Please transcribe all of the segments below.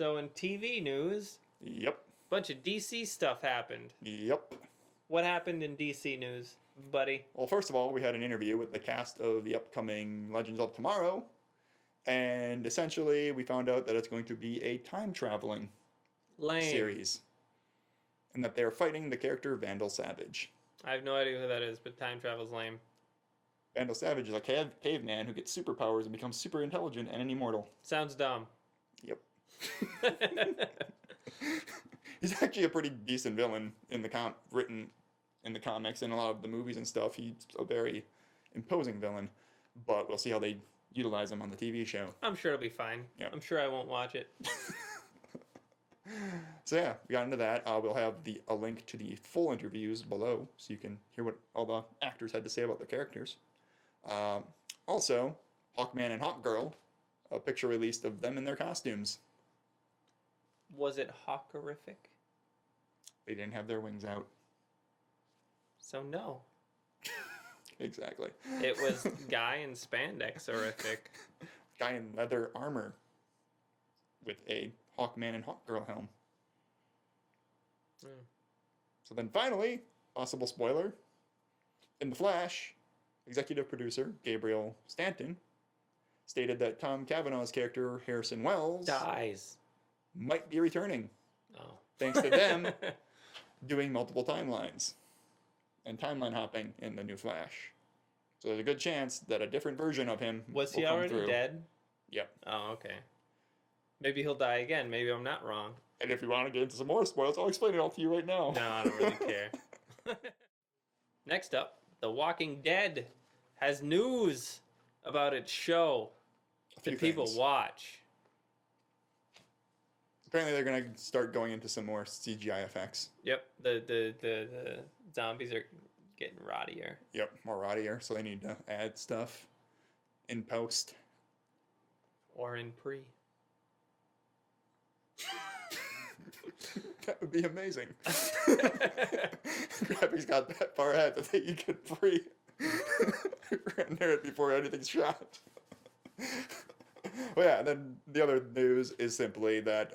So in TV news, Yep. bunch of DC stuff happened. Yep. What happened in DC news, buddy? Well, first of all, we had an interview with the cast of the upcoming Legends of Tomorrow, and essentially we found out that it's going to be a time traveling Lame. series, and that they're fighting the character Vandal Savage. I have no idea who that is, but time travel's lame. Vandal Savage is a caveman who gets superpowers and becomes super intelligent and an immortal. Sounds dumb. Yep. He's actually a pretty decent villain in the written in the comics and a lot of the movies and stuff. He's a very imposing villain, but we'll see how they utilize him on the TV show. I'm sure it'll be fine. Yep. I'm sure I won't watch it. So yeah, we got into that. We'll have a link to the full interviews below, so you can hear what all the actors had to say about the characters. Also, Hawkman and Hawkgirl, a picture released of them in their costumes. Was it Hawkerific? They didn't have their wings out. So no. Exactly. It was guy in spandex-orific. Guy in leather armor with a Hawkman and Hawkgirl helm. So then finally, possible spoiler, in The Flash, executive producer Gabriel Stanton stated that Tom Cavanaugh's character Harrison Wells Dies. might be returning, Oh. thanks to them doing multiple timelines and timeline hopping in the new Flash. So there's a good chance that a different version of him Was will he come already through. dead? Yep. Oh, okay. Maybe he'll die again. Maybe I'm not wrong. And if you want to get into some more spoilers, I'll explain it all to you right now. No, I don't really care. Next up, The Walking Dead has news about its show that people watch. Apparently they're going to start going into some more CGI effects. Yep, the zombies are getting rottier. Yep, more rottier, so they need to add stuff in post. Or in pre. That would be amazing. Graphics got that far ahead that you could pre render it before anything's shot. Well, yeah, and then the other news is simply that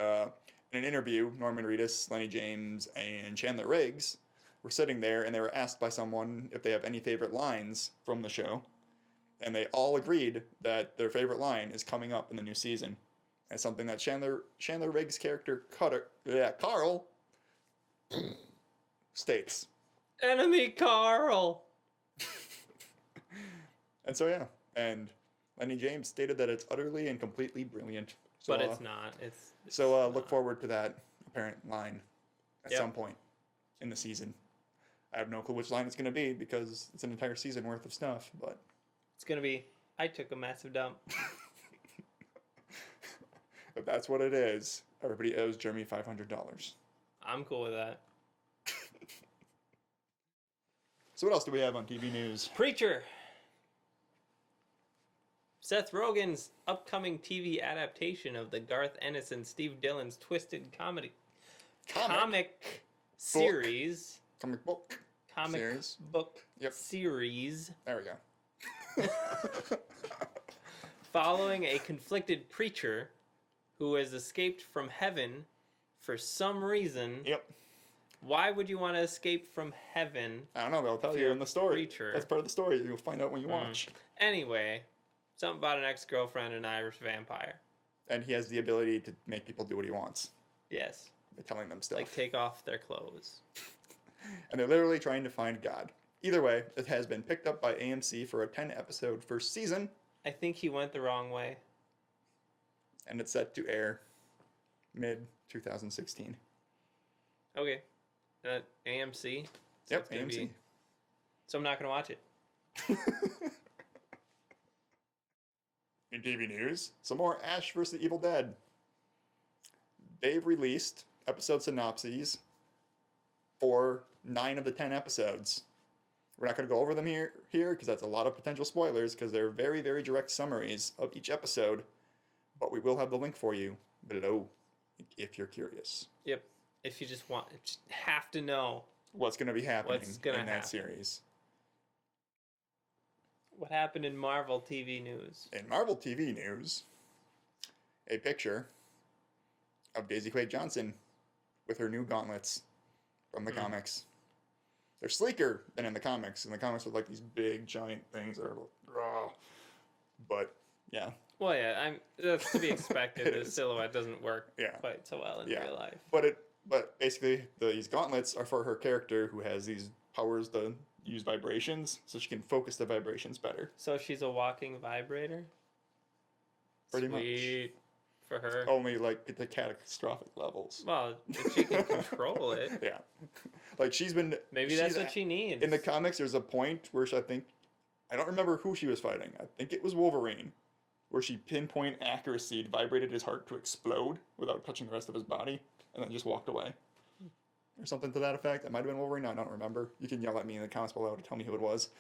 in an interview, Norman Reedus, Lenny James, and Chandler Riggs were sitting there, and they were asked by someone if they have any favorite lines from the show, and they all agreed that their favorite line is coming up in the new season. It's something that Chandler Riggs' character Carl states. Enemy Carl! And so yeah, and Lenny James stated that it's utterly and completely brilliant. So, But it's not. It's look forward to that apparent line at some point in the season. I have no clue which line it's going to be because it's an entire season worth of stuff, but it's going to be, I took a massive dump. if that's what it is, everybody owes Jeremy $500. I'm cool with that. So what else do we have on TV news? Preacher! Seth Rogen's upcoming TV adaptation of the Garth Ennis and Steve Dillon's twisted comic series. Comic book. Comic series. book Yep. series. There we go. Following a conflicted preacher who has escaped from heaven for some reason. Yep. Why would you want to escape from heaven? I don't know. They'll tell you in the story. Preacher. That's part of the story. You'll find out when you watch. Anyway, something about an ex-girlfriend and an Irish vampire. And he has the ability to make people do what he wants Yes. by telling them stuff. Like take off their clothes. And they're literally trying to find God. Either way, it has been picked up by AMC for a 10-episode first season. I think he went the wrong way. And it's set to air mid-2016. Okay. AMC? So Yep, it's gonna AMC. So I'm not going to watch it. In TV news, some more Ash vs. the Evil Dead. They've released episode synopses for 9 of the 10 episodes. We're not going to go over them here because that's a lot of potential spoilers because they're very, very direct summaries of each episode. But we will have the link for you below if you're curious. Yep. If you just have to know what's going to be happening in that series. What happened in Marvel TV news? In Marvel TV news, a picture of Daisy Quaid Johnson with her new gauntlets from the comics. They're sleeker than in the comics. In the comics, with like these big giant things that are raw. But yeah. Well, yeah, that's to be expected. The silhouette doesn't work quite so well in real life. But basically, these gauntlets are for her character who has these powers to use vibrations, so she can focus the vibrations better. So she's a walking vibrator? Pretty Sweet. much. For her. Only like at the catastrophic levels. Well, if she can control it. Yeah. Like Maybe that's what she needs. In the comics, there's a point where I don't remember who she was fighting. I think it was Wolverine, where she pinpoint accuracy vibrated his heart to explode without touching the rest of his body, and then just walked away. Or something to that effect. It might have been Wolverine. I don't remember. You can yell at me in the comments below to tell me who it was.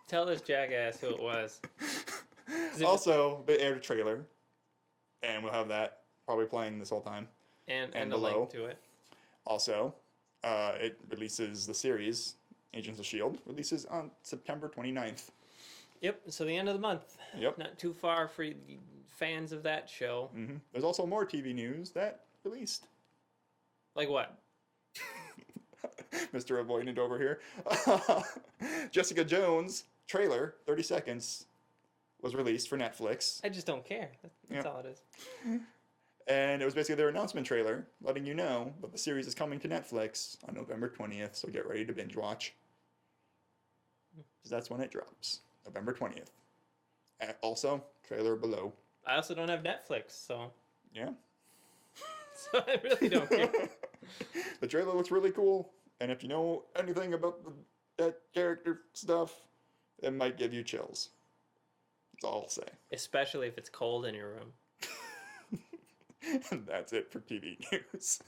Tell this jackass who it was. Also, they aired a trailer, and we'll have that probably playing this whole time. And a link to it. Also, it releases the series, Agents of S.H.I.E.L.D., releases on September 29th. Yep, so the end of the month. Yep. Not too far for fans of that show. Mm-hmm. There's also more TV news that released. Like what? Mr. Avoidant over here. Jessica Jones trailer, 30 seconds, was released for Netflix. I just don't care. That's all it is. And it was basically their announcement trailer, letting you know that the series is coming to Netflix on November 20th, so get ready to binge watch. Because that's when it drops, November 20th. Also, trailer below. I also don't have Netflix, so... Yeah. So I really don't care. The trailer looks really cool, and if you know anything about that character stuff, it might give you chills. That's all I'll say. Especially if it's cold in your room. And that's it for TV news.